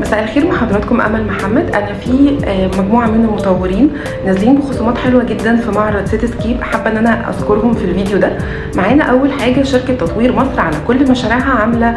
مساء الخير، مع حضراتكم امل محمد. انا في مجموعه من المطورين نازلين بخصومات حلوه جدا في معرض سيتي سكيب، حابه ان انا اذكرهم في الفيديو ده. معانا اول حاجه شركه تطوير مصر، على كل مشاريعها عامله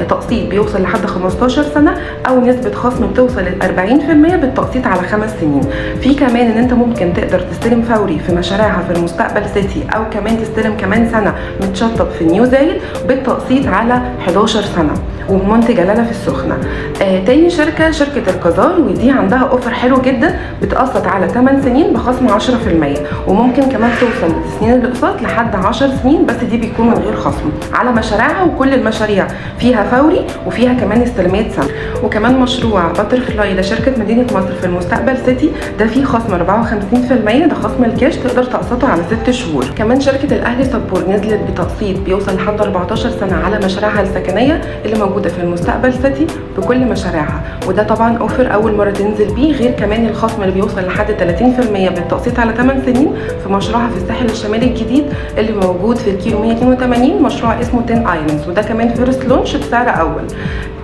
تقسيط بيوصل لحد 15 سنه او نسبه خصم بتوصل ل 40% بالتقسيط على 5 سنين. في كمان ان انت ممكن تقدر تستلم فوري في مشاريعها في المستقبل سيتي، او كمان تستلم كمان سنه متشطب في نيو زايد بالتقسيط على 11 سنه، ومنتج جلاله في السخنه. تاني شركه الكازار، ودي عندها اوفر حلو جدا، بتقسط على 8 سنين بخصم 10%، وممكن كمان توصل لسنين الاقساط لحد 10 سنين، بس دي بيكون من غير خصم على مشاريعها. وكل المشاريع فيها فوري وفيها كمان استلامات سنه. وكمان مشروع باتر فلاي لشركه مدينه مصر في المستقبل سيتي، ده فيه خصم 54%، ده خصم الكاش تقدر تقسطه على 6 شهور. كمان شركه الاهلي سبور نزلت بتقسيط بيوصل لحد 14 سنه على مشاريعها السكنيه اللي موجوده في المستقبل سيتي بكل مشاريعها، وده طبعا اوفر اول مره تنزل بيه، غير كمان الخصم اللي بيوصل لحد 30% بالتقسيط على 8 سنين في مشروعها في الساحل الشمالي الجديد اللي موجود في الكيلو 182، مشروع اسمه 10 ايلاندز، وده كمان فيرست لونش بسعر اول.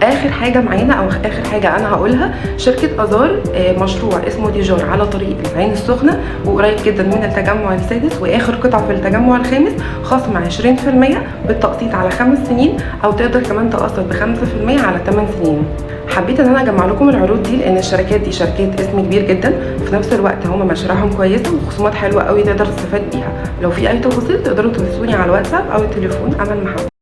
اخر حاجه معانا او اخر حاجه انا هقولها، شركه ازار، مشروع اسمه ديجار على طريق العين السخنه وقريب جدا من التجمع السادس، واخر قطعه في التجمع الخامس، خصم 20% بالتقسيط على 5 سنين، او تقدر كمان تقسط ب 5% على 8 سنين. حبيت ان انا اجمع لكم العروض دي لان الشركات دي شركات اسم كبير جدا، في نفس الوقت هم مشاريعهم كويسه وخصومات حلوه قوي تقدر تستفاد بيها. لو في اي تفاصيل تقدروا تواصلوني على الواتساب او التليفون. امل محمد.